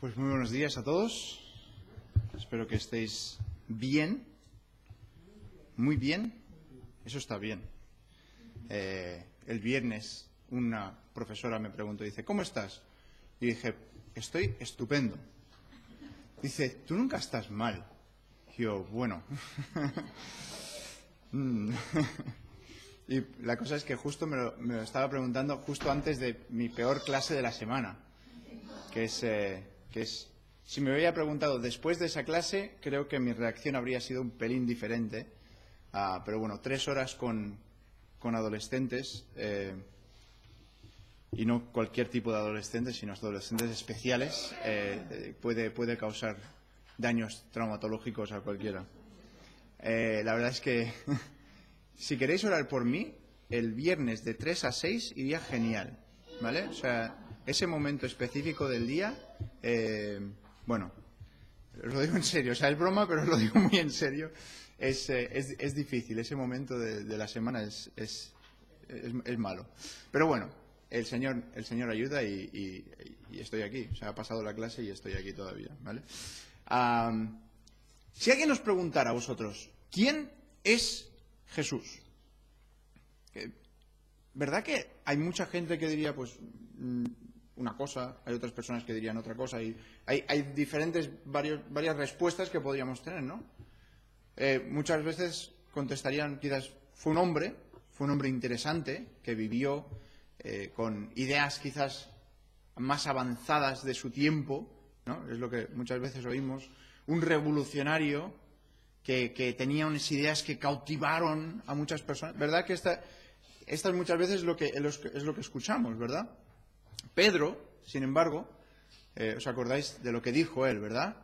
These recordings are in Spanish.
Pues muy buenos días a todos. Espero que estéis bien. Muy bien. Eso está bien. El viernes una profesora me preguntó, dice, ¿cómo estás? Y dije, estoy estupendo. Dice, tú nunca estás mal. Y yo, bueno. Y la cosa es que justo me lo estaba preguntando justo antes de mi peor clase de la semana, que es, si me hubiera preguntado después de esa clase, creo que mi reacción habría sido un pelín diferente. Pero bueno, 3 horas con adolescentes, y no cualquier tipo de adolescentes, sino adolescentes especiales, puede causar daños traumatológicos a cualquiera. La verdad es que si queréis orar por mí, el viernes de 3 a 6 iría genial, ¿vale? O sea, ese momento específico del día, bueno, os lo digo en serio, o sea, es broma, pero os lo digo muy en serio, es difícil, ese momento de la semana es malo. Pero bueno, el Señor ayuda y estoy aquí, o sea, ha pasado la clase y estoy aquí todavía, ¿vale? Si alguien os preguntara a vosotros, ¿quién es Jesús? ¿Verdad que hay mucha gente que diría, pues, una cosa, hay otras personas que dirían otra cosa, y hay varias respuestas que podríamos tener, ¿no? Muchas veces contestarían, quizás, fue un hombre interesante, que vivió con ideas quizás más avanzadas de su tiempo, ¿no? Es lo que muchas veces oímos, un revolucionario que tenía unas ideas que cautivaron a muchas personas. ¿Verdad que estas muchas veces es lo que escuchamos, ¿verdad? Pedro, sin embargo, ¿os acordáis de lo que dijo él, verdad?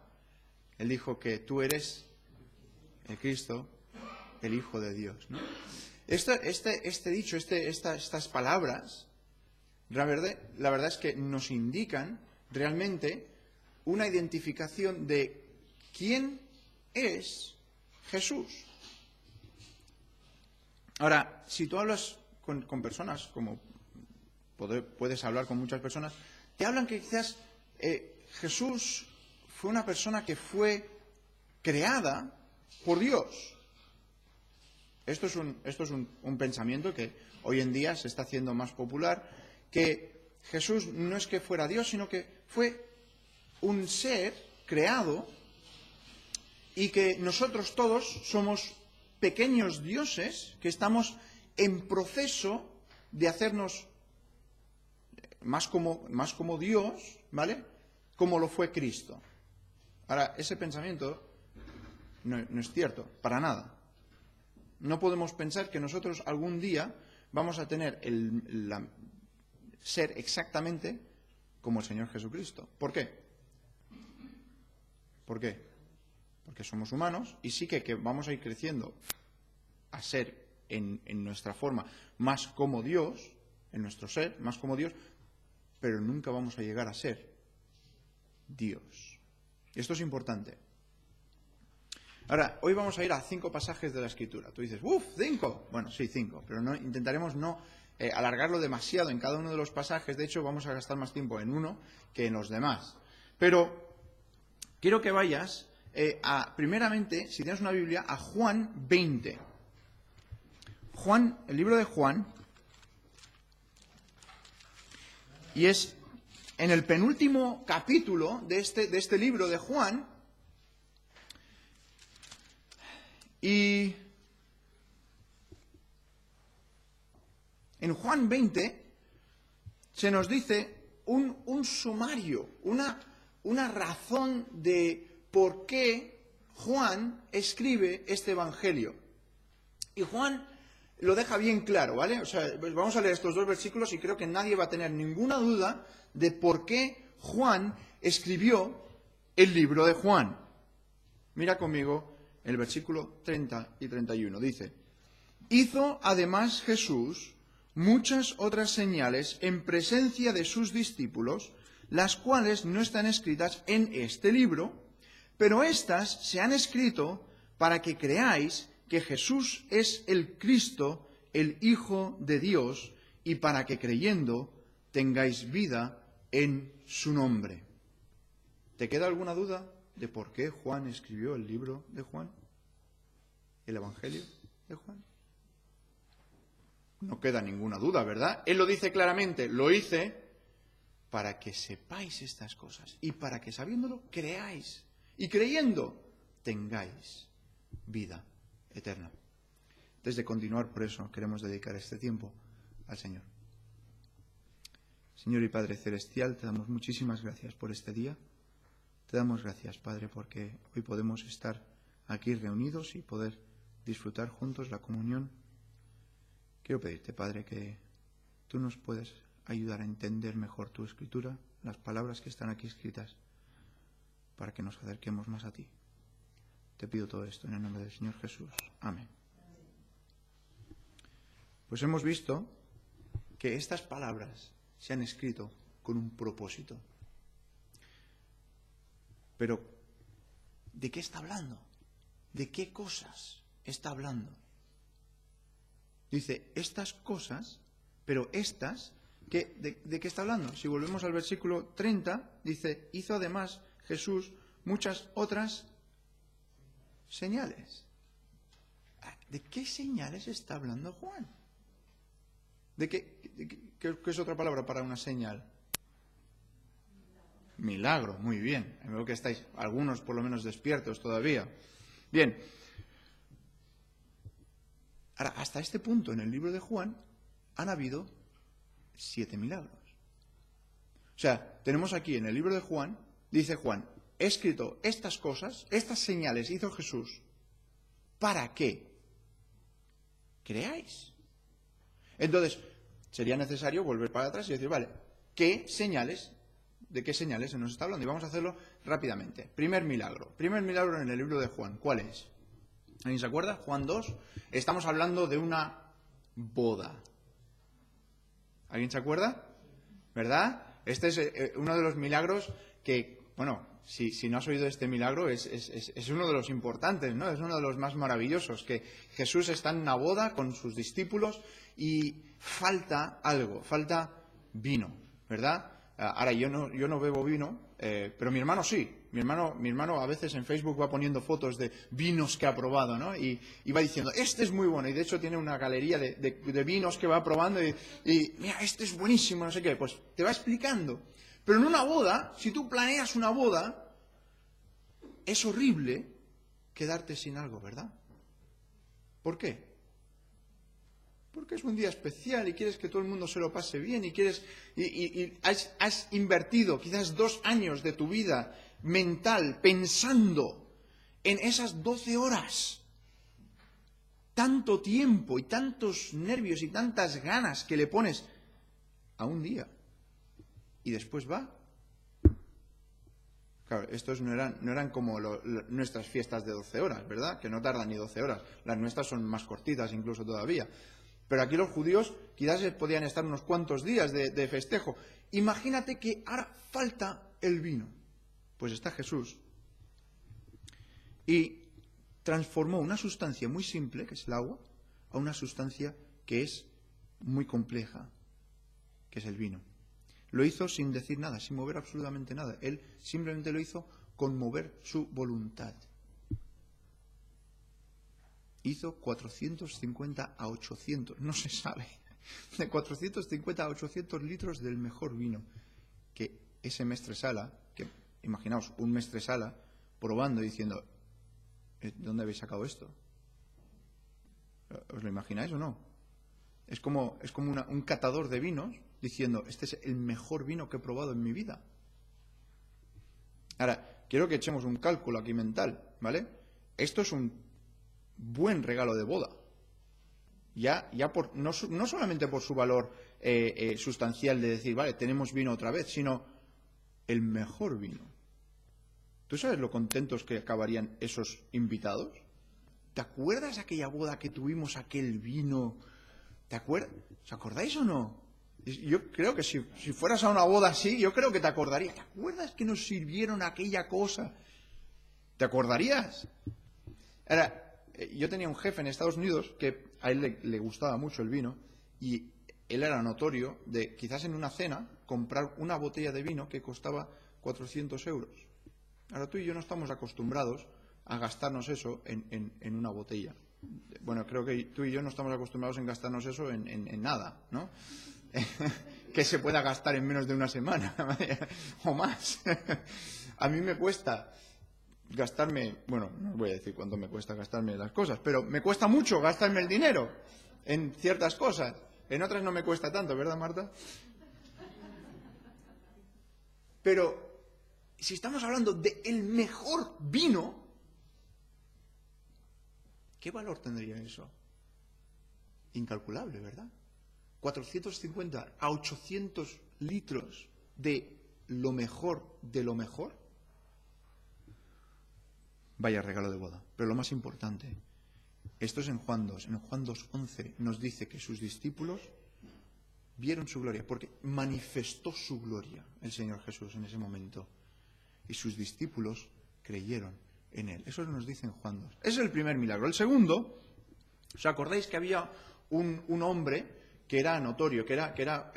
Él dijo que tú eres el Cristo, el Hijo de Dios, ¿no? Este dicho, estas palabras, la verdad es que nos indican realmente una identificación de quién es Jesús. Ahora, si tú hablas con personas, como puedes hablar con muchas personas, te hablan que quizás Jesús fue una persona que fue creada por Dios. Esto es un pensamiento que hoy en día se está haciendo más popular, que Jesús no es que fuera Dios, sino que fue un ser creado y que nosotros todos somos pequeños dioses que estamos en proceso de hacernos más como Dios, ¿vale? Como lo fue Cristo. Ahora, ese pensamiento no es cierto, para nada. No podemos pensar que nosotros algún día vamos a tener ser exactamente como el Señor Jesucristo. ¿Por qué? ¿Por qué? Porque somos humanos y sí que vamos a ir creciendo a ser en nuestra forma más como Dios, en nuestro ser más como Dios, pero nunca vamos a llegar a ser Dios. Y esto es importante. Ahora, hoy vamos a ir a 5 pasajes de la Escritura. Tú dices, ¡uf! 5. Bueno, sí, 5, pero intentaremos no alargarlo demasiado en cada uno de los pasajes. De hecho, vamos a gastar más tiempo en uno que en los demás. Pero quiero que vayas primeramente, si tienes una Biblia, a Juan 20. El libro de Juan, y es en el penúltimo capítulo de este libro de Juan, y en Juan 20 se nos dice un sumario, una razón de por qué Juan escribe este Evangelio. Y Juan lo deja bien claro, ¿vale? O sea, pues vamos a leer estos 2 versículos y creo que nadie va a tener ninguna duda de por qué Juan escribió el libro de Juan. Mira conmigo el versículo 30 y 31. Dice, hizo además Jesús muchas otras señales en presencia de sus discípulos, las cuales no están escritas en este libro, pero éstas se han escrito para que creáis que Jesús es el Cristo, el Hijo de Dios, y para que creyendo tengáis vida en su nombre. ¿Te queda alguna duda de por qué Juan escribió el libro de Juan? ¿El Evangelio de Juan? No queda ninguna duda, ¿verdad? Él lo dice claramente, lo hice para que sepáis estas cosas y para que sabiéndolo creáis y creyendo tengáis vida eterna. Antes de continuar, por eso queremos dedicar este tiempo al Señor. Señor y Padre Celestial, te damos muchísimas gracias por este día. Te damos gracias, Padre, porque hoy podemos estar aquí reunidos y poder disfrutar juntos la comunión. Quiero pedirte, Padre, que tú nos puedas ayudar a entender mejor tu Escritura, las palabras que están aquí escritas, para que nos acerquemos más a ti. Te pido todo esto en el nombre del Señor Jesús. Amén. Pues hemos visto que estas palabras se han escrito con un propósito. Pero, ¿de qué está hablando? ¿De qué cosas está hablando? Dice, estas cosas, pero estas, ¿de qué está hablando? Si volvemos al versículo 30, dice, hizo además Jesús muchas otras señales. ¿De qué señales está hablando Juan? ¿Qué es otra palabra para una señal? Milagro, muy bien. Veo que estáis algunos por lo menos despiertos todavía. Bien. Ahora, hasta este punto en el libro de Juan han habido 7 milagros. O sea, tenemos aquí en el libro de Juan, dice Juan, he escrito estas cosas, estas señales hizo Jesús, ¿para qué? Creáis. Entonces, sería necesario volver para atrás y decir, vale, ¿qué señales? ¿De qué señales se nos está hablando? Y vamos a hacerlo rápidamente. Primer milagro en el libro de Juan, ¿cuál es? ¿Alguien se acuerda? Juan 2. Estamos hablando de una boda. ¿Alguien se acuerda? ¿Verdad? Este es uno de los milagros que, bueno, si no has oído este milagro, es uno de los importantes, ¿no? Es uno de los más maravillosos, que Jesús está en una boda con sus discípulos y falta algo, falta vino, ¿verdad? Ahora, yo no bebo vino, pero mi hermano sí. Mi hermano a veces en Facebook va poniendo fotos de vinos que ha probado, ¿no? Y va diciendo, este es muy bueno. Y de hecho tiene una galería de vinos que va probando y mira, este es buenísimo, no sé qué. Pues te va explicando. Pero en una boda, si tú planeas una boda, es horrible quedarte sin algo, ¿verdad? ¿Por qué? Porque es un día especial y quieres que todo el mundo se lo pase bien y has invertido quizás 2 años de tu vida mental pensando en esas 12 horas. Tanto tiempo y tantos nervios y tantas ganas que le pones a un día. Y después va. Claro, estos no eran como nuestras fiestas de 12 horas, ¿verdad? Que no tardan ni 12 horas. Las nuestras son más cortitas incluso todavía. Pero aquí los judíos quizás podían estar unos cuantos días de festejo. Imagínate que ahora falta el vino. Pues está Jesús. Y transformó una sustancia muy simple, que es el agua, a una sustancia que es muy compleja, que es el vino. Lo hizo sin decir nada, sin mover absolutamente nada. Él simplemente lo hizo con mover su voluntad. Hizo 450 a 800, no se sabe, de 450 a 800 litros del mejor vino. Que ese mestresala, que imaginaos un mestresala probando y diciendo, ¿de dónde habéis sacado esto? ¿Os lo imagináis o no? Es como un catador de vinos diciendo, este es el mejor vino que he probado en mi vida. Ahora, quiero que echemos un cálculo aquí mental, ¿vale? Esto es un buen regalo de boda. No solamente por su valor sustancial de decir, vale, tenemos vino otra vez, sino el mejor vino. ¿Tú sabes lo contentos que acabarían esos invitados? ¿Te acuerdas aquella boda que tuvimos, aquel vino? ¿Te acuerdas? ¿Os acordáis o no? Yo creo que si fueras a una boda así, yo creo que te acordarías. ¿Te acuerdas que nos sirvieron aquella cosa? ¿Te acordarías? Ahora, yo tenía un jefe en Estados Unidos que a él le gustaba mucho el vino y él era notorio de, quizás en una cena, comprar una botella de vino que costaba 400 euros. Ahora, tú y yo no estamos acostumbrados a gastarnos eso en una botella. Bueno, creo que tú y yo no estamos acostumbrados en gastarnos eso en nada, ¿no? Que se pueda gastar en menos de una semana o más. A mí me cuesta gastarme, bueno, no voy a decir cuánto me cuesta gastarme las cosas, pero me cuesta mucho gastarme el dinero en ciertas cosas. En otras no me cuesta tanto, ¿verdad, Marta? Pero si estamos hablando del mejor vino, ¿qué valor tendría eso? Incalculable, ¿verdad? 450 a 800 litros de lo mejor de lo mejor. Vaya regalo de boda. Pero lo más importante, esto es en Juan 2. En Juan 2:11 nos dice que sus discípulos vieron su gloria, porque manifestó su gloria el Señor Jesús en ese momento. Y sus discípulos creyeron en Él. Eso nos dice en Juan 2. Ese es el primer milagro. El segundo, ¿os acordáis que había un hombre que era notorio, que era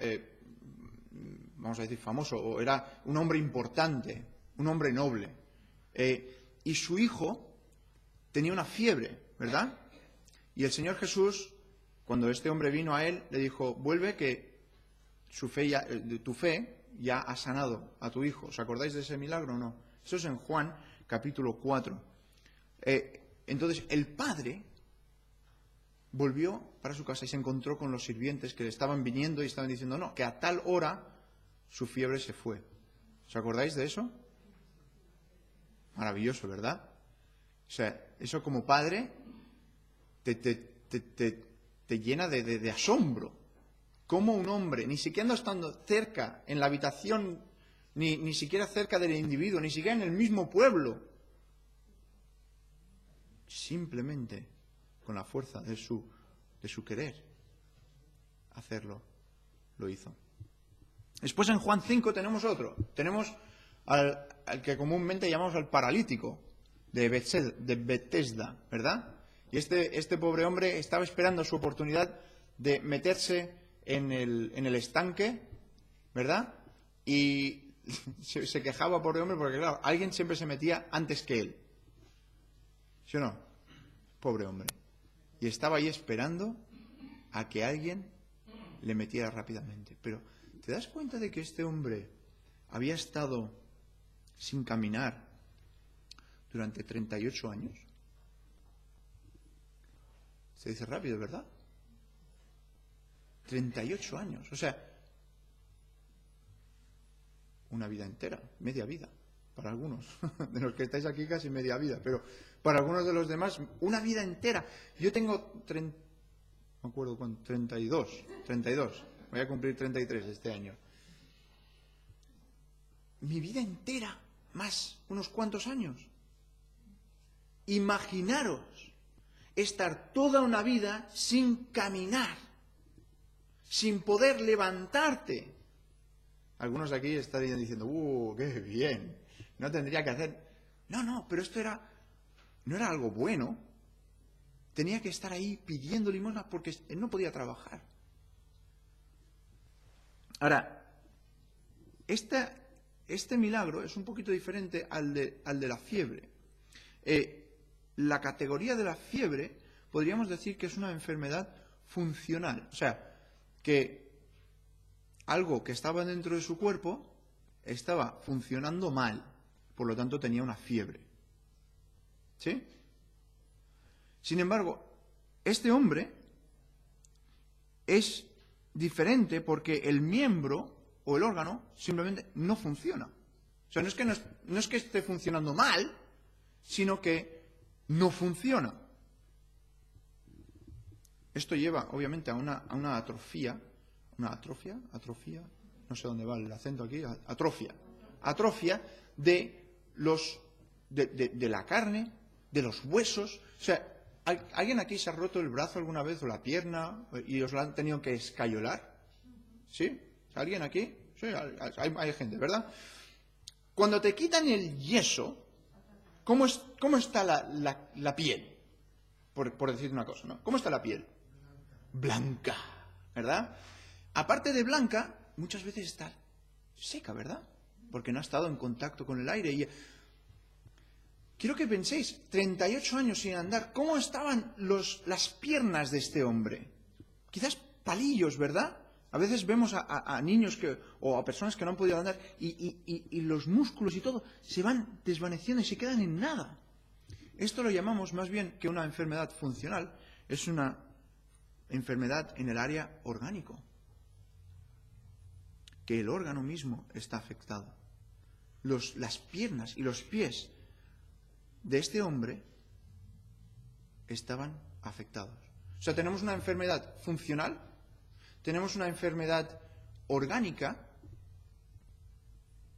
vamos a decir, famoso, o era un hombre importante, un hombre noble? Y su hijo tenía una fiebre, ¿verdad? Y el Señor Jesús, cuando este hombre vino a él, le dijo: vuelve, que tu fe ya ha sanado a tu hijo. ¿Os acordáis de ese milagro o no? Eso es en Juan capítulo 4. Entonces el padre volvió para su casa y se encontró con los sirvientes que le estaban viniendo y estaban diciendo: no, que a tal hora su fiebre se fue. ¿Os acordáis de eso? Maravilloso, ¿verdad? O sea, eso como padre te llena de asombro. Cómo un hombre, ni siquiera estando cerca en la habitación, ni siquiera cerca del individuo, ni siquiera en el mismo pueblo, simplemente con la fuerza de su querer hacerlo, lo hizo. Después en Juan 5 tenemos otro. Tenemos al que comúnmente llamamos al paralítico de Betesda, ¿verdad? Y este pobre hombre estaba esperando su oportunidad de meterse en el estanque, ¿verdad? Y se quejaba, pobre hombre, porque claro, alguien siempre se metía antes que él. ¿Sí o no? Pobre hombre. Y estaba ahí esperando a que alguien le metiera rápidamente. Pero, ¿te das cuenta de que este hombre había estado sin caminar durante 38 años? Se dice rápido, ¿verdad? 38 años. O sea, una vida entera, media vida, para algunos. De los que estáis aquí casi media vida, pero para algunos de los demás, una vida entera. Yo tengo, no me acuerdo cuánto, 32. Voy a cumplir 33 este año. Mi vida entera, más unos cuantos años. Imaginaros estar toda una vida sin caminar, sin poder levantarte. Algunos de aquí estarían diciendo: qué bien, no tendría que hacer. No, pero esto no era algo bueno. Tenía que estar ahí pidiendo limosna porque él no podía trabajar. Ahora, este milagro es un poquito diferente al de la fiebre. La categoría de la fiebre podríamos decir que es una enfermedad funcional. O sea, que algo que estaba dentro de su cuerpo estaba funcionando mal, por lo tanto tenía una fiebre. ¿Sí? Sin embargo, este hombre es diferente porque el miembro o el órgano simplemente no funciona. O sea, no es que esté funcionando mal, sino que no funciona. Esto lleva, obviamente, a una atrofia. ¿Atrofia? No sé dónde va el acento aquí. Atrofia de la carne, de los huesos. O sea, ¿alguien aquí se ha roto el brazo alguna vez o la pierna y os la han tenido que escayolar? ¿Sí? ¿Alguien aquí? Sí, hay gente, ¿verdad? Cuando te quitan el yeso, ¿cómo está la piel? Por decir una cosa, ¿no? ¿Cómo está la piel? Blanca, ¿verdad? Aparte de blanca, muchas veces está seca, ¿verdad? Porque no ha estado en contacto con el aire. quiero que penséis, 38 años sin andar, ¿cómo estaban las piernas de este hombre? Quizás palillos, ¿verdad? A veces vemos a niños o a personas que no han podido andar y los músculos y todo se van desvaneciendo y se quedan en nada. Esto lo llamamos más bien que una enfermedad funcional, es una enfermedad en el área orgánico, que el órgano mismo está afectado. Las piernas y los pies de este hombre estaban afectados. O sea, tenemos una enfermedad funcional, tenemos una enfermedad orgánica,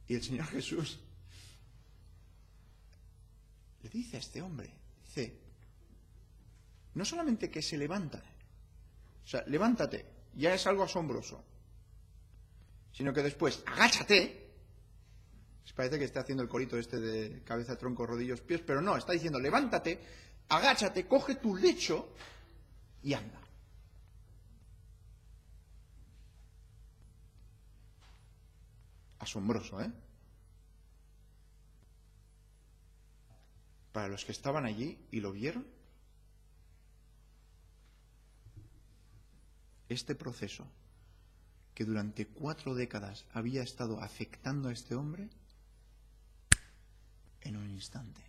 y el Señor Jesús le dice a este hombre, dice, no solamente que se levanta, o sea, levántate, ya es algo asombroso, sino que después, agáchate. Parece que está haciendo el corito este de cabeza, tronco, rodillos, pies, pero no, está diciendo, levántate, agáchate, coge tu lecho y anda. Asombroso, ¿eh? Para los que estaban allí y lo vieron, este proceso que durante 4 décadas había estado afectando a este hombre, en un instante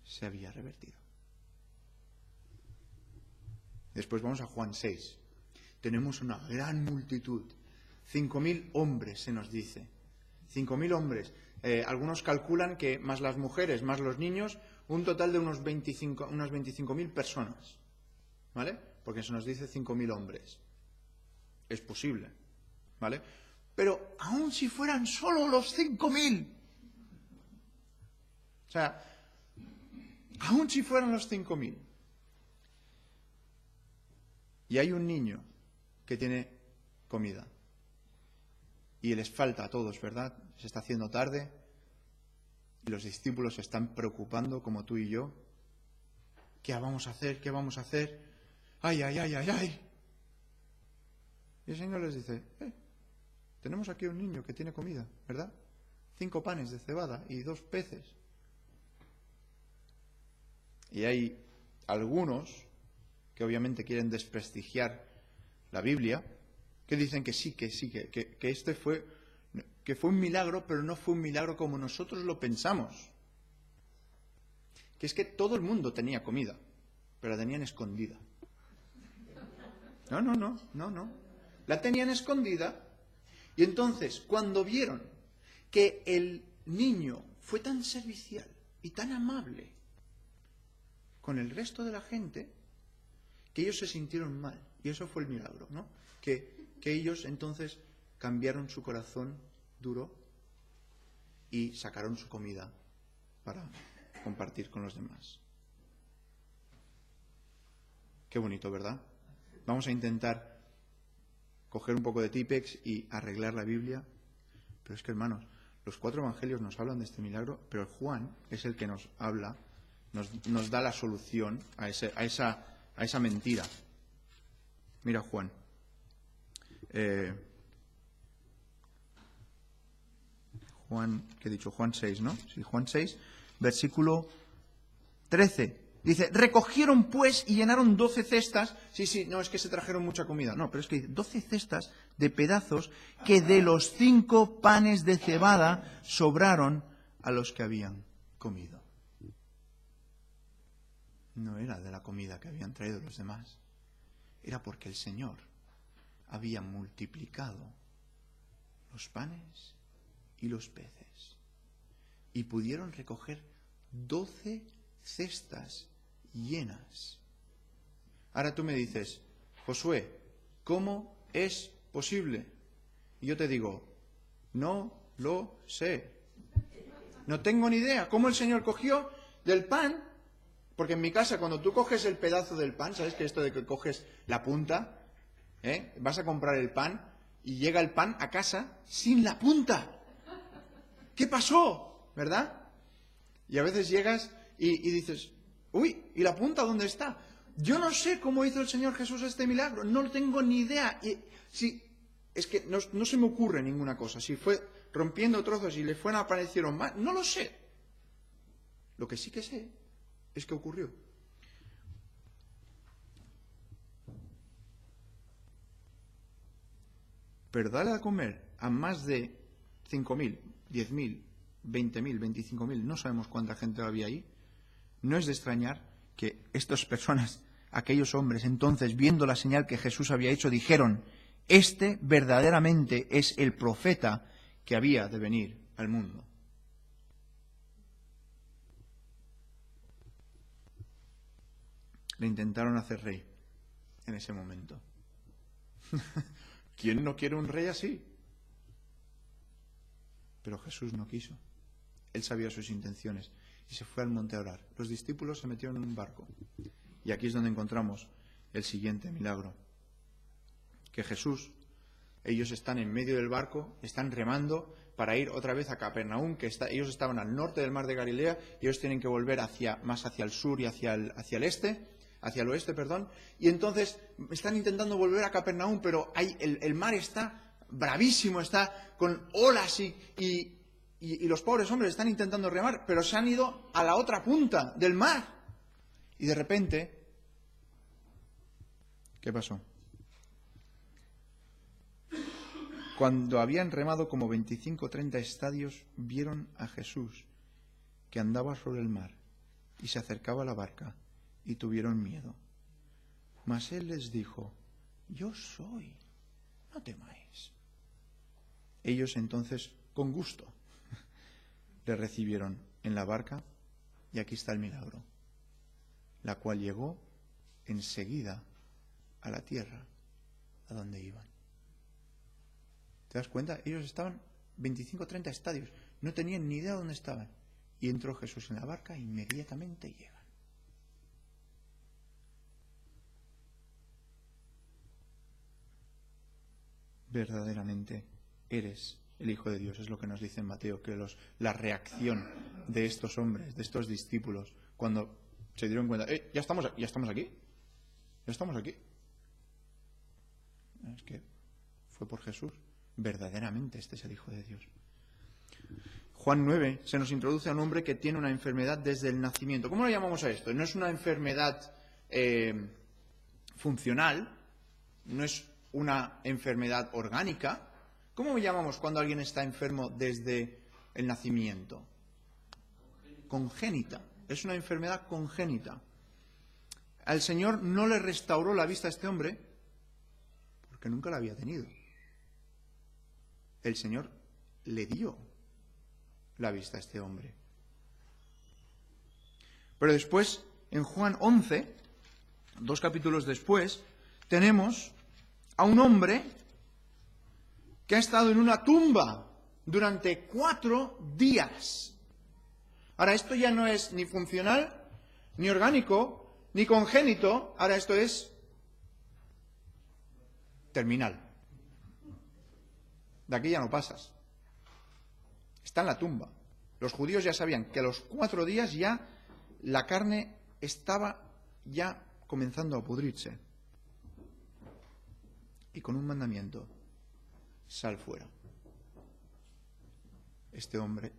se había revertido. Después vamos a Juan 6. Tenemos una gran multitud. 5.000 hombres se nos dice. 5.000 hombres. Algunos calculan que más las mujeres, más los niños, un total de unas 25.000 personas. ¿Vale? Porque se nos dice 5.000 hombres. Es posible. ¿Vale? Pero aun si fueran solo los 5.000, o sea, aun si fueran los 5.000, y hay un niño que tiene comida, y les falta a todos, ¿verdad? Se está haciendo tarde, y los discípulos se están preocupando, como tú y yo. ¿Qué vamos a hacer? ¿Qué vamos a hacer? ¡Ay, ay, ay, ay, ay! Y el Señor les dice, tenemos aquí un niño que tiene comida, ¿verdad? 5 panes de cebada y 2 peces. Y hay algunos que obviamente quieren desprestigiar la Biblia, que dicen que sí, que este fue un milagro, pero no fue un milagro como nosotros lo pensamos. Que es que todo el mundo tenía comida, pero la tenían escondida. No. La tenían escondida, y entonces, cuando vieron que el niño fue tan servicial y tan amable con el resto de la gente, que ellos se sintieron mal. Y eso fue el milagro, ¿no? Que ellos entonces cambiaron su corazón duro y sacaron su comida para compartir con los demás. Qué bonito, ¿verdad? Vamos a intentar coger un poco de Típex y arreglar la Biblia. Pero es que, hermanos, los 4 evangelios nos hablan de este milagro, pero Juan es el que nos habla, nos da la solución a esa mentira. Mira Juan. Juan, ¿qué he dicho? Juan 6, ¿no? Sí, Juan 6, versículo 13. Dice, recogieron pues y llenaron 12 cestas. Sí, no es que se trajeron mucha comida. No, pero es que 12 cestas de pedazos que de los 5 panes de cebada sobraron a los que habían comido. No era de la comida que habían traído los demás. Era porque el Señor había multiplicado los panes y los peces. Y pudieron recoger 12 cestas llenas. Ahora tú me dices, Josué, ¿cómo es posible? Y yo te digo, no lo sé. No tengo ni idea. ¿Cómo el Señor cogió del pan? Porque en mi casa, cuando tú coges el pedazo del pan, ¿sabes que esto de que coges la punta? Vas a comprar el pan y llega el pan a casa sin la punta. ¿Qué pasó? ¿Verdad? Y a veces llegas y dices, uy, ¿y la punta dónde está? Yo no sé cómo hizo el Señor Jesús este milagro, no tengo ni idea. Es que no se me ocurre ninguna cosa. Si fue rompiendo trozos y le aparecieron más, no lo sé. Lo que sí que sé es que ocurrió. Pero darle a comer a más de 5.000, 10.000, 20.000, 25.000, no sabemos cuánta gente había ahí, no es de extrañar que estas personas, aquellos hombres, entonces, viendo la señal que Jesús había hecho, dijeron: este verdaderamente es el profeta que había de venir al mundo. Le intentaron hacer rey en ese momento. ¿Quién no quiere un rey así? Pero Jesús no quiso. Él sabía sus intenciones y se fue al monte a orar. Los discípulos se metieron en un barco. Y aquí es donde encontramos el siguiente milagro. Que Jesús, ellos están en medio del barco, están remando para ir otra vez a Capernaum, ellos estaban al norte del mar de Galilea y ellos tienen que volver más hacia el sur y hacia el oeste, y entonces están intentando volver a Capernaum, pero el mar está bravísimo, está con olas y los pobres hombres están intentando remar, pero se han ido a la otra punta del mar. Y de repente, ¿qué pasó? Cuando habían remado como 25 o 30 estadios, vieron a Jesús que andaba sobre el mar y se acercaba a la barca y tuvieron miedo. Mas él les dijo: yo soy, no temáis. Ellos entonces, con gusto, le recibieron en la barca y aquí está el milagro, la cual llegó enseguida a la tierra a donde iban. ¿Te das cuenta? Ellos estaban 25 o 30 estadios, no tenían ni idea de dónde estaban. Y entró Jesús en la barca e inmediatamente llegan. Verdaderamente eres el Hijo de Dios, es lo que nos dice en Mateo, que la reacción de estos hombres, de estos discípulos, cuando se dieron cuenta: ya estamos aquí, ya estamos aquí. Es que fue por Jesús. Verdaderamente este es el Hijo de Dios. Juan 9 se nos introduce a un hombre que tiene una enfermedad desde el nacimiento. ¿Cómo lo llamamos a esto? No es una enfermedad funcional, no es una enfermedad orgánica. ¿Cómo lo llamamos cuando alguien está enfermo desde el nacimiento? Congénita. Es una enfermedad congénita. Al Señor no le restauró la vista a este hombre porque nunca la había tenido. El Señor le dio la vista a este hombre. Pero después, en Juan 11, 2 capítulos después, tenemos a un hombre que ha estado en una tumba durante 4 días. Ahora, esto ya no es ni funcional, ni orgánico, ni congénito. Ahora, esto es terminal. De aquí ya no pasas. Está en la tumba. Los judíos ya sabían que a los 4 días ya la carne estaba ya comenzando a pudrirse. Y con un mandamiento: sal fuera. Este hombre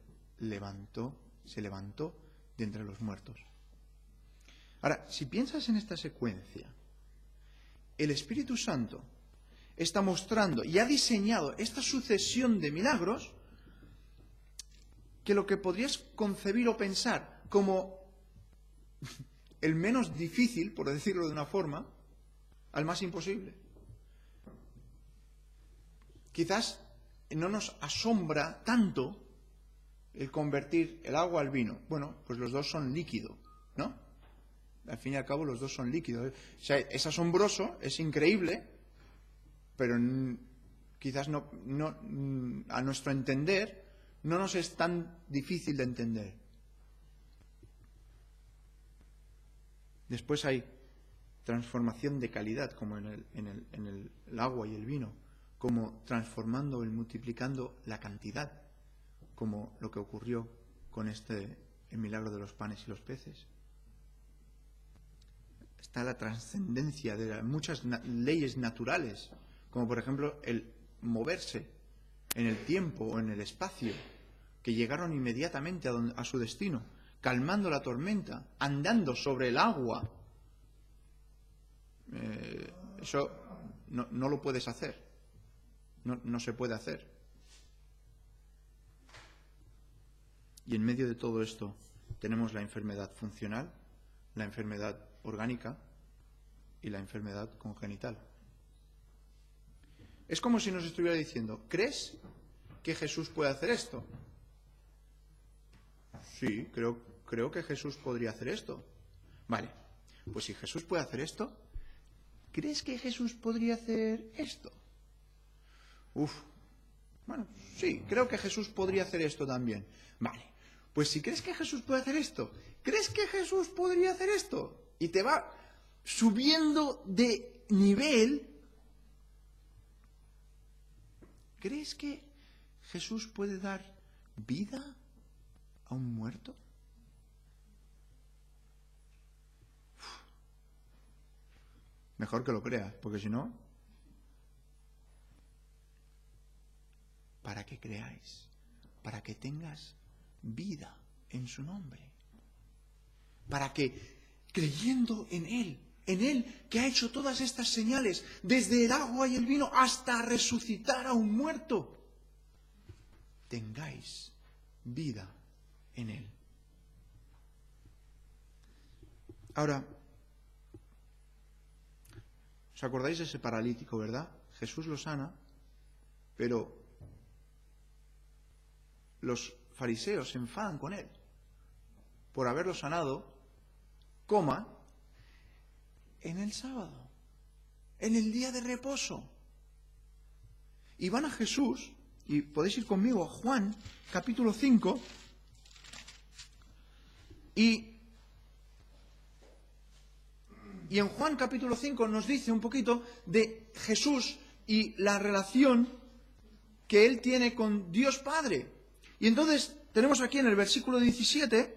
se levantó de entre los muertos. Ahora, si piensas en esta secuencia, el Espíritu Santo está mostrando y ha diseñado esta sucesión de milagros que lo que podrías concebir o pensar como el menos difícil, por decirlo de una forma, al más imposible. Quizás no nos asombra tanto el convertir el agua al vino. Bueno, pues los dos son líquido, ¿no? Al fin y al cabo los dos son líquidos. O sea, es asombroso, es increíble, pero quizás no, a nuestro entender, no nos es tan difícil de entender. Después hay transformación de calidad, como en el agua y el vino, como transformando y multiplicando la cantidad, como lo que ocurrió con el milagro de los panes y los peces. Está la trascendencia de muchas leyes naturales, como por ejemplo el moverse en el tiempo o en el espacio, que llegaron inmediatamente a su destino. calmando la tormenta, andando sobre el agua. Eso no lo puedes hacer. No se puede hacer. Y en medio de todo esto tenemos la enfermedad funcional, la enfermedad orgánica y la enfermedad congenital. Es como si nos estuviera diciendo, ¿crees que Jesús puede hacer esto? Sí, creo que Jesús podría hacer esto. Vale, pues si Jesús puede hacer esto, ¿crees que Jesús podría hacer esto? Bueno, sí, creo que Jesús podría hacer esto también. Vale, pues si crees que Jesús puede hacer esto, ¿crees que Jesús podría hacer esto? Y te va subiendo de nivel. ¿Crees que Jesús puede dar vida a un muerto? Mejor que lo creas, porque si no, para que creáis, para que tengas vida en su nombre, para que creyendo en Él que ha hecho todas estas señales, desde el agua y el vino hasta resucitar a un muerto, tengáis vida en Él. Ahora, ¿os acordáis de ese paralítico, verdad? Jesús lo sana, pero los fariseos se enfadan con Él por haberlo sanado, en el sábado, en el día de reposo. Y van a Jesús, y podéis ir conmigo a Juan, capítulo 5, y en Juan capítulo 5 nos dice un poquito de Jesús y la relación que Él tiene con Dios Padre. Y entonces tenemos aquí en el versículo 17,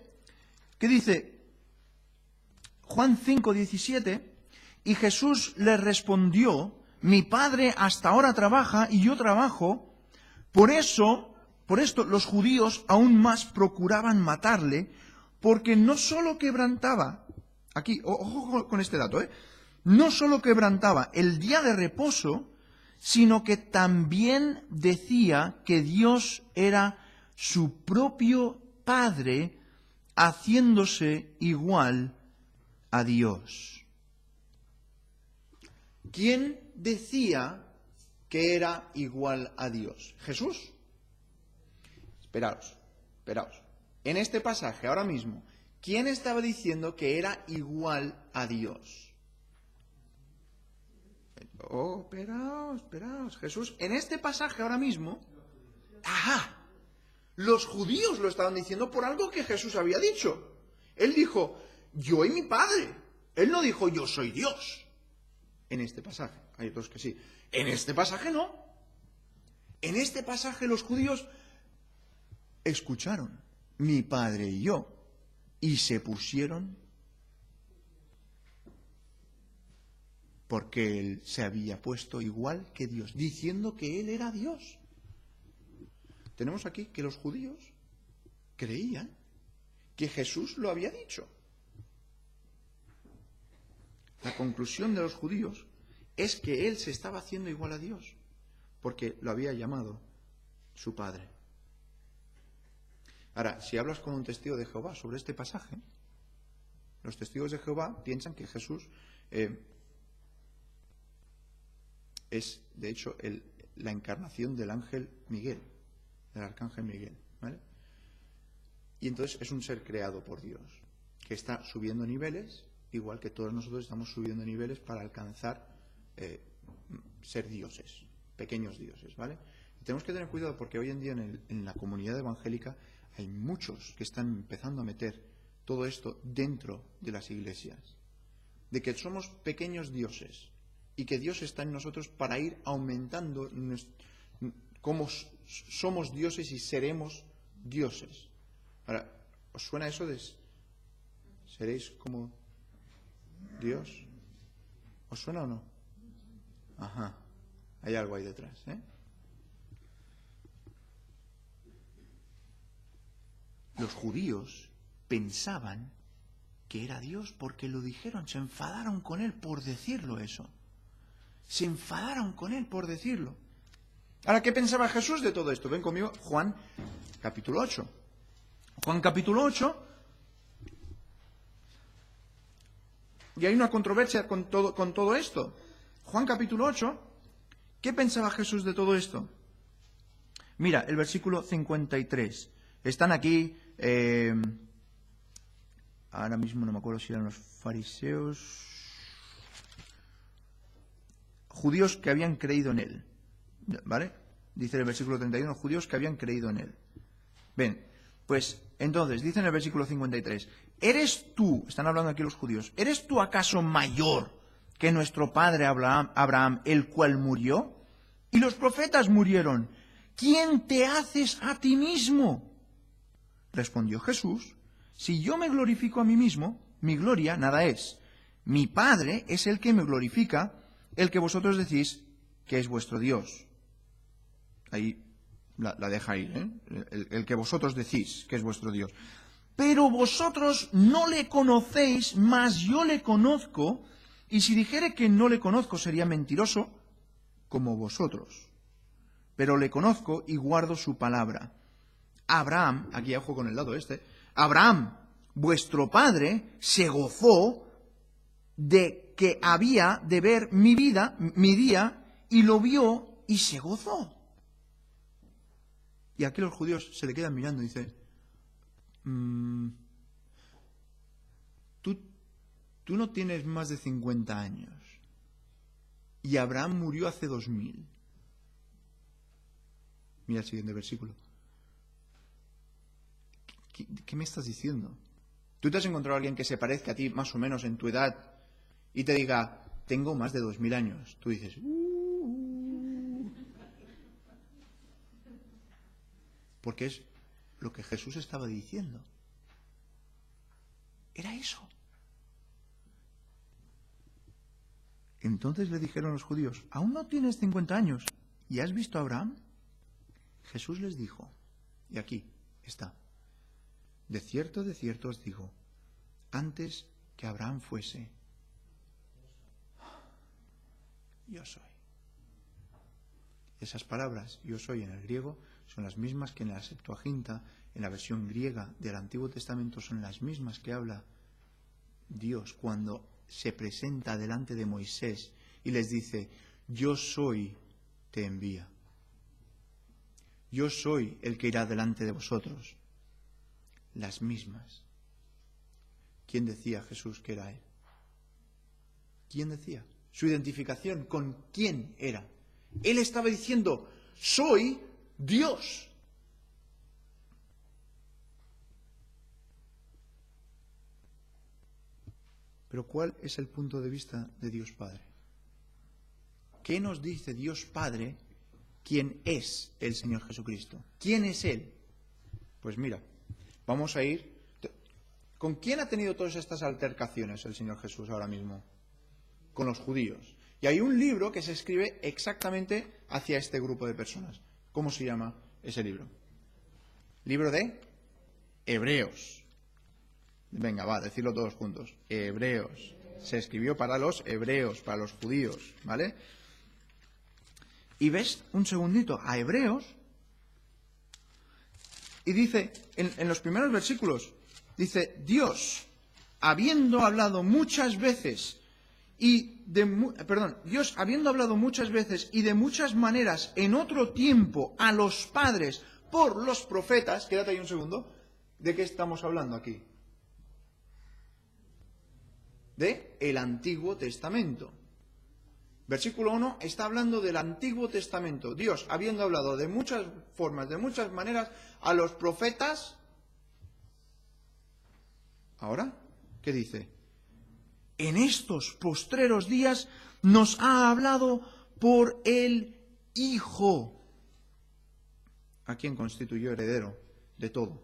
que dice, Juan 5, 17, y Jesús le respondió, mi Padre hasta ahora trabaja y yo trabajo, por esto los judíos aún más procuraban matarle, porque no solo quebrantaba, aquí, ojo con este dato, no solo quebrantaba el día de reposo, sino que también decía que Dios era su propio Padre, haciéndose igual a Dios. ¿Quién decía que era igual a Dios? ¿Jesús? Esperaos. En este pasaje, ahora mismo, ¿quién estaba diciendo que era igual a Dios? Esperaos. Jesús, en este pasaje ahora mismo, los judíos lo estaban diciendo por algo que Jesús había dicho. Él dijo, yo y mi Padre. Él no dijo, yo soy Dios. En este pasaje. Hay otros que sí. En este pasaje no. En este pasaje los judíos escucharon, mi Padre y yo, y se pusieron porque Él se había puesto igual que Dios, diciendo que Él era Dios. Tenemos aquí que los judíos creían que Jesús lo había dicho. La conclusión de los judíos es que Él se estaba haciendo igual a Dios, porque lo había llamado su Padre. Ahora, si hablas con un testigo de Jehová sobre este pasaje, los testigos de Jehová piensan que Jesús es, de hecho, la encarnación del ángel Miguel, del arcángel Miguel, ¿vale? Y entonces es un ser creado por Dios, que está subiendo niveles, igual que todos nosotros estamos subiendo niveles para alcanzar ser dioses, pequeños dioses, ¿vale? Y tenemos que tener cuidado porque hoy en día en la comunidad evangélica hay muchos que están empezando a meter todo esto dentro de las iglesias, de que somos pequeños dioses y que Dios está en nosotros para ir aumentando cómo somos dioses y seremos dioses. Ahora, ¿os suena eso de seréis como Dios? ¿Os suena o no? Ajá, hay algo ahí detrás, ¿eh? Los judíos pensaban que era Dios porque lo dijeron, se enfadaron con él por decirlo eso. Se enfadaron con él por decirlo. Ahora, ¿qué pensaba Jesús de todo esto? Ven conmigo, Juan capítulo 8. Juan capítulo 8, y hay una controversia con todo esto. Juan capítulo 8, ¿qué pensaba Jesús de todo esto? Mira, el versículo 53. Están aquí, ahora mismo no me acuerdo si eran los fariseos, judíos que habían creído en él. ¿Vale? Dice el versículo 31, judíos que habían creído en él. Ven, pues entonces, dice en el versículo 53, ¿eres tú, están hablando aquí los judíos, ¿eres tú acaso mayor que nuestro padre Abraham, el cual murió? Y los profetas murieron. ¿Quién te haces a ti mismo? Respondió Jesús, si yo me glorifico a mí mismo, mi gloria nada es. Mi Padre es el que me glorifica, el que vosotros decís que es vuestro Dios. Ahí la deja ahí, ¿eh? El que vosotros decís que es vuestro Dios. Pero vosotros no le conocéis, mas yo le conozco, y si dijere que no le conozco sería mentiroso, como vosotros. Pero le conozco y guardo su palabra. Abraham, aquí ojo con el lado Abraham, vuestro padre, se gozó de que había de ver mi día, y lo vio y se gozó. Y aquí los judíos se le quedan mirando y dicen, tú no tienes más de 50 años y Abraham murió hace 2000. Mira el siguiente versículo. ¿Qué me estás diciendo? ¿Tú te has encontrado a alguien que se parezca a ti más o menos en tu edad y te diga, tengo más de 2000 años? Tú dices, porque es lo que Jesús estaba diciendo. Era eso. Entonces le dijeron los judíos, ¿aún no tienes 50 años y has visto a Abraham? Jesús les dijo, y aquí está, de cierto os digo, antes que Abraham fuese, yo soy. Esas palabras, yo soy en el griego, son las mismas que en la Septuaginta, en la versión griega del Antiguo Testamento, son las mismas que habla Dios cuando se presenta delante de Moisés y les dice, yo soy, te envía. Yo soy el que irá delante de vosotros. Las mismas. ¿Quién decía Jesús que era él? ¿Quién decía? Su identificación con quién era. Él estaba diciendo, soy Dios. Pero ¿cuál es el punto de vista de Dios Padre? ¿Qué nos dice Dios Padre quién es el Señor Jesucristo? ¿Quién es Él? Pues mira, vamos a ir... ¿Con quién ha tenido todas estas altercaciones el Señor Jesús ahora mismo? Con los judíos. Y hay un libro que se escribe exactamente hacia este grupo de personas. ¿Cómo se llama ese libro? Libro de Hebreos. Venga, va, decirlo todos juntos. Hebreos. Se escribió para los hebreos, para los judíos, ¿vale? Y ves un segundito a Hebreos y dice, en los primeros versículos, dice, Dios, habiendo hablado muchas veces Dios, habiendo hablado muchas veces y de muchas maneras en otro tiempo a los padres por los profetas, quédate ahí un segundo, ¿de qué estamos hablando aquí? De el Antiguo Testamento. Versículo 1 está hablando del Antiguo Testamento. Dios, habiendo hablado de muchas formas, de muchas maneras, a los profetas. Ahora, ¿qué dice? En estos postreros días nos ha hablado por el Hijo, a quien constituyó heredero de todo.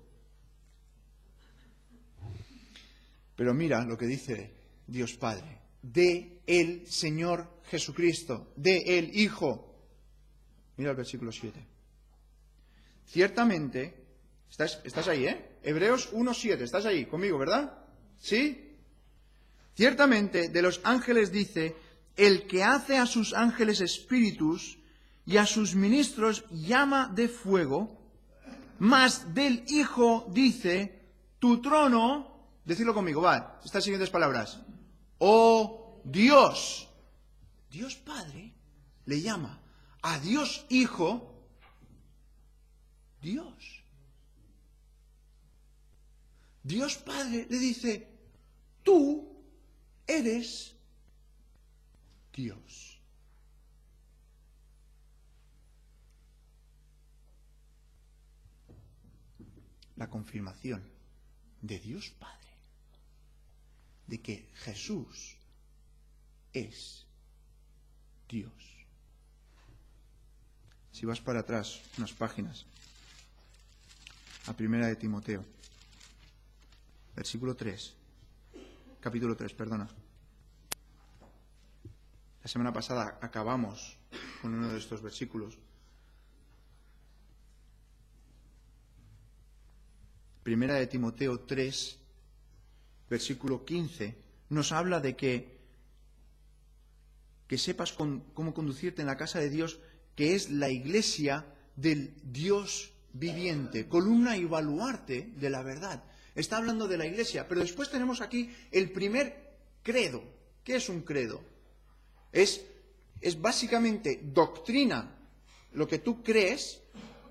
Pero mira lo que dice Dios Padre, de el Señor Jesucristo, de el Hijo. Mira el versículo 7. Ciertamente, estás ahí, Hebreos 1:7. ¿Estás ahí conmigo, verdad? ¿Sí? Ciertamente de los ángeles dice, el que hace a sus ángeles espíritus y a sus ministros llama de fuego, mas del Hijo dice, tu trono, decidlo conmigo, va, estas siguientes palabras, oh Dios. Dios Padre le llama a Dios Hijo, Dios. Dios Padre le dice, tú eres Dios. La confirmación de Dios Padre de que Jesús es Dios. Si vas para atrás unas páginas, a 1 de Timoteo, capítulo 3, perdona. La semana pasada acabamos con uno de estos versículos. 1 de Timoteo 3, versículo 15, nos habla de que sepas cómo conducirte en la casa de Dios, que es la iglesia del Dios viviente, columna y baluarte de la verdad. Está hablando de la iglesia, pero después tenemos aquí el primer credo. ¿Qué es un credo? Es básicamente doctrina, lo que tú crees,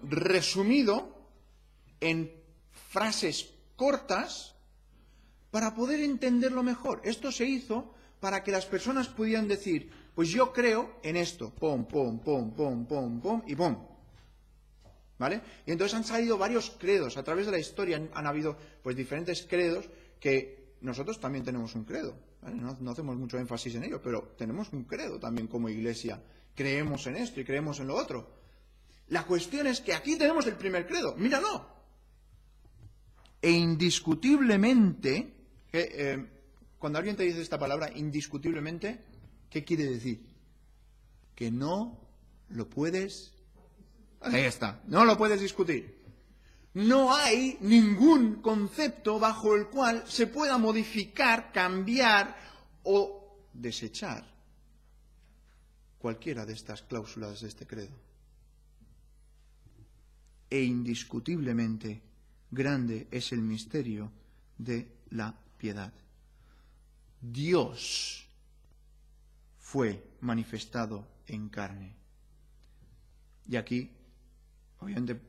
resumido en frases cortas para poder entenderlo mejor. Esto se hizo para que las personas pudieran decir, pues yo creo en esto, pom, pom, pom, pom, pom, pom y pom. ¿Vale? Y entonces han salido varios credos. A través de la historia han habido pues diferentes credos que nosotros también tenemos un credo. ¿Vale? No hacemos mucho énfasis en ello, pero tenemos un credo también como iglesia. Creemos en esto y creemos en lo otro. La cuestión es que aquí tenemos el primer credo. ¡Míralo! E indiscutiblemente, cuando alguien te dice esta palabra, indiscutiblemente, ¿qué quiere decir? Que no lo puedes... Ahí está, no lo puedes discutir. No hay ningún concepto bajo el cual se pueda modificar, cambiar o desechar cualquiera de estas cláusulas de este credo. E indiscutiblemente grande es el misterio de la piedad. Dios fue manifestado en carne. Y aquí, obviamente,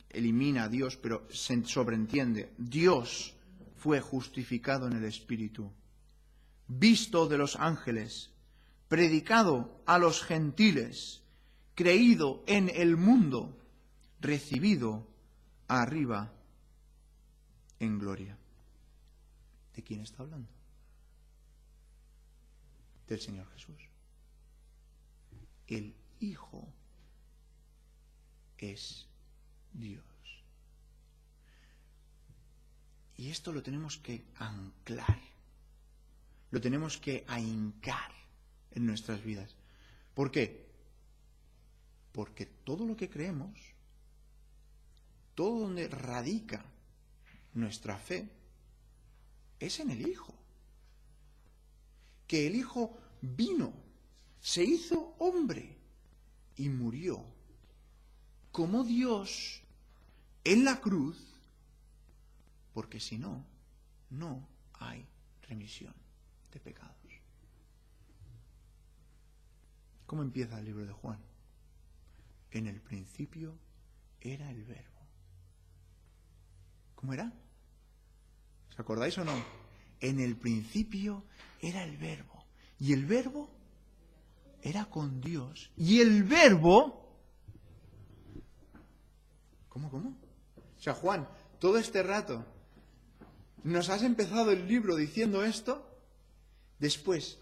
elimina a Dios, pero se sobreentiende. Dios fue justificado en el Espíritu, visto de los ángeles, predicado a los gentiles, creído en el mundo, recibido arriba en gloria. ¿De quién está hablando? Del Señor Jesús. El Hijo es Dios. Y esto lo tenemos que anclar, lo tenemos que ahincar en nuestras vidas. ¿Por qué? Porque todo lo que creemos, todo donde radica nuestra fe, es en el Hijo. Que el Hijo vino, se hizo hombre y murió como Dios en la cruz, porque si no, no hay remisión de pecados. ¿Cómo empieza el libro de Juan? En el principio era el Verbo. ¿Cómo era? ¿Os acordáis o no? En el principio era el Verbo. Y el Verbo era con Dios. Y el Verbo... ¿Cómo? O sea, Juan, todo este rato nos has empezado el libro diciendo esto, después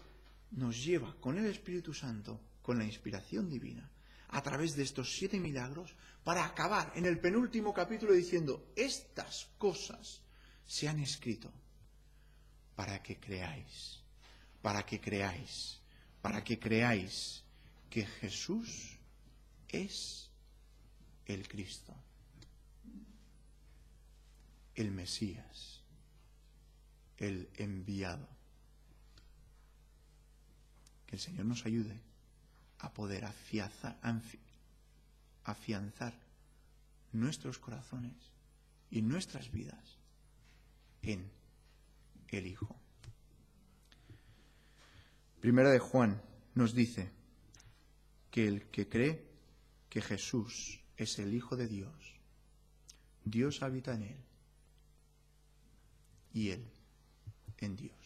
nos lleva con el Espíritu Santo, con la inspiración divina, a través de estos 7 milagros, para acabar en el penúltimo capítulo diciendo, estas cosas se han escrito para que creáis, para que creáis, para que creáis que Jesús es el Cristo, el Mesías, el enviado. Que el Señor nos ayude a poder afianzar nuestros corazones y nuestras vidas en el Hijo. Primera de Juan nos dice que el que cree que Jesús es el Hijo de Dios, Dios habita en él y él en Dios.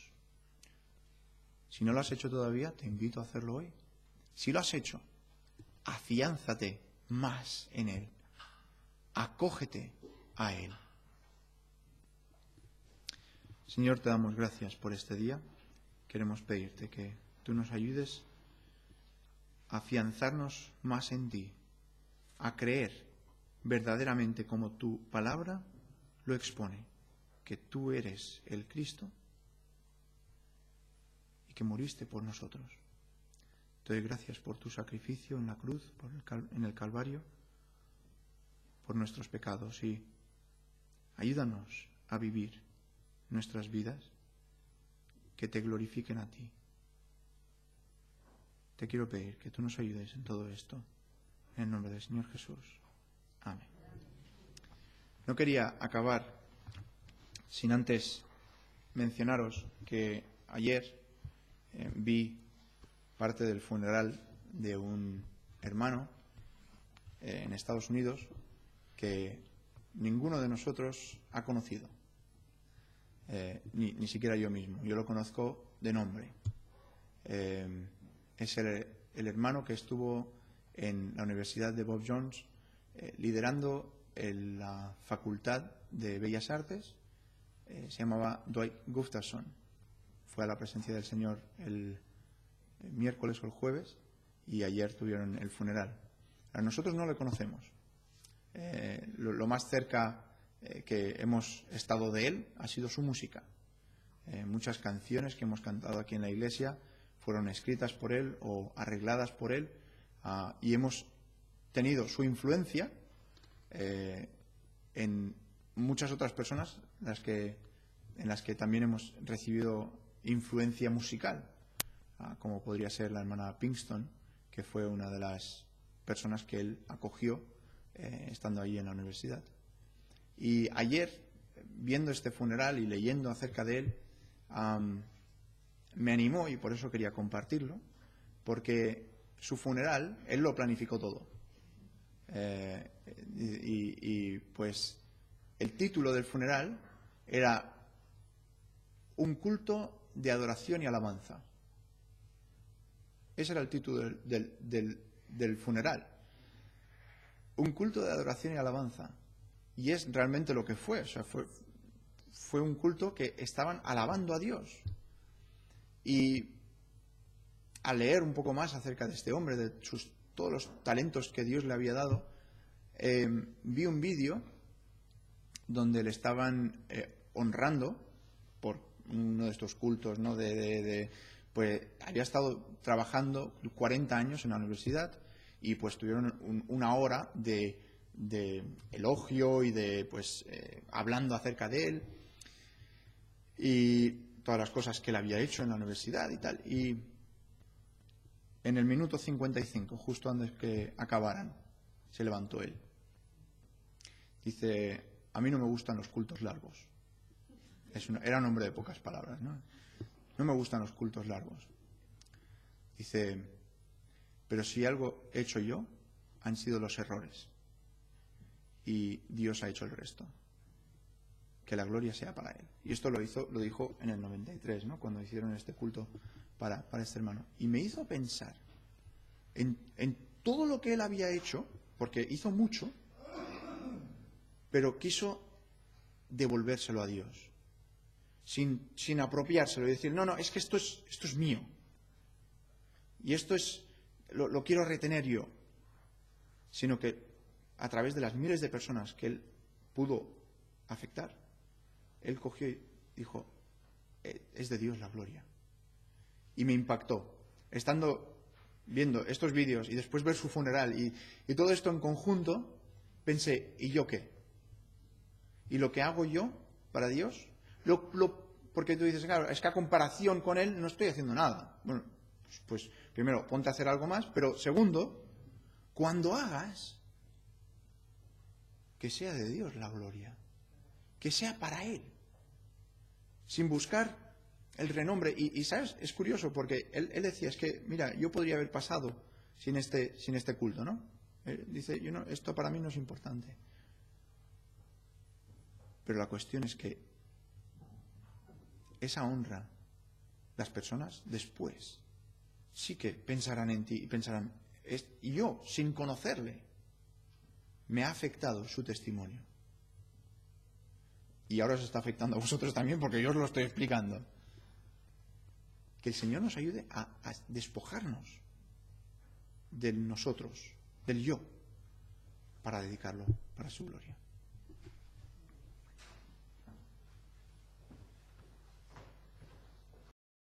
Si no lo has hecho todavía, te invito a hacerlo hoy. Si lo has hecho, afiánzate más en él. Acógete a él. Señor, te damos gracias por este día. Queremos pedirte que tú nos ayudes a afianzarnos más en ti, a creer verdaderamente como tu palabra lo expone, que tú eres el Cristo y que moriste por nosotros. Te doy gracias por tu sacrificio en la cruz, en el Calvario, por nuestros pecados, y ayúdanos a vivir nuestras vidas que te glorifiquen a ti. Te quiero pedir que tú nos ayudes en todo esto, en el nombre del Señor Jesús. Amén. No quería acabar sin antes mencionaros que ayer vi parte del funeral de un hermano en Estados Unidos que ninguno de nosotros ha conocido, ni siquiera yo mismo. Yo lo conozco de nombre. Es el hermano que estuvo en la Universidad de Bob Jones liderando la Facultad de Bellas Artes. Se llamaba Dwight Gustafson. Fue a la presencia del Señor el miércoles o el jueves, y ayer tuvieron el funeral. A nosotros no le conocemos. Lo más cerca que hemos estado de él ha sido su música. Muchas canciones que hemos cantado aquí en la iglesia fueron escritas por él o arregladas por él, y hemos tenido su influencia en muchas otras personas en las que también hemos recibido influencia musical, como podría ser la hermana Pinkston, que fue una de las personas que él acogió estando allí en la universidad. Y ayer, viendo este funeral y leyendo acerca de él, me animó, y por eso quería compartirlo, porque su funeral, él lo planificó todo. Y pues el título del funeral era Un culto de adoración y alabanza. Ese era el título del funeral. Un culto de adoración y alabanza. Y es realmente lo que fue. O sea, fue un culto que estaban alabando a Dios. Y al leer un poco más acerca de este hombre, de todos los talentos que Dios le había dado, vi un vídeo donde le estaban honrando por uno de estos cultos, ¿no? Pues había estado trabajando 40 años en la universidad, y pues tuvieron una hora de elogio y de hablando acerca de él y todas las cosas que él había hecho en la universidad y tal. Y en el minuto 55, justo antes que acabaran, se levantó él. Dice: a mí no me gustan los cultos largos. Era un hombre de pocas palabras, ¿no? No me gustan los cultos largos. Dice: pero si algo he hecho yo, han sido los errores. Y Dios ha hecho el resto. Que la gloria sea para Él. Y esto lo dijo en el 93, ¿no? Cuando hicieron este culto para este hermano. Y me hizo pensar en todo lo que él había hecho, porque hizo mucho, pero quiso devolvérselo a Dios. Sin apropiárselo y decir: no, es que esto es mío. Y esto lo quiero retener yo. Sino que a través de las miles de personas que él pudo afectar, él cogió y dijo: es de Dios la gloria. Y me impactó. Estando viendo estos vídeos y después ver su funeral y todo esto en conjunto, pensé: ¿y yo qué? ¿Y lo que hago yo para Dios? Porque tú dices, claro, es que a comparación con Él no estoy haciendo nada. Bueno, pues primero, ponte a hacer algo más, pero segundo, cuando hagas, que sea de Dios la gloria, que sea para Él, sin buscar el renombre. Y ¿sabes? Es curioso porque él decía, es que, mira, yo podría haber pasado sin este culto, ¿no? Dice, esto para mí no es importante. Pero la cuestión es que esa honra, las personas después sí que pensarán en ti y pensarán, y yo, sin conocerle, me ha afectado su testimonio. Y ahora os está afectando a vosotros también porque yo os lo estoy explicando. Que el Señor nos ayude a despojarnos de nosotros, del yo, para dedicarlo para su gloria.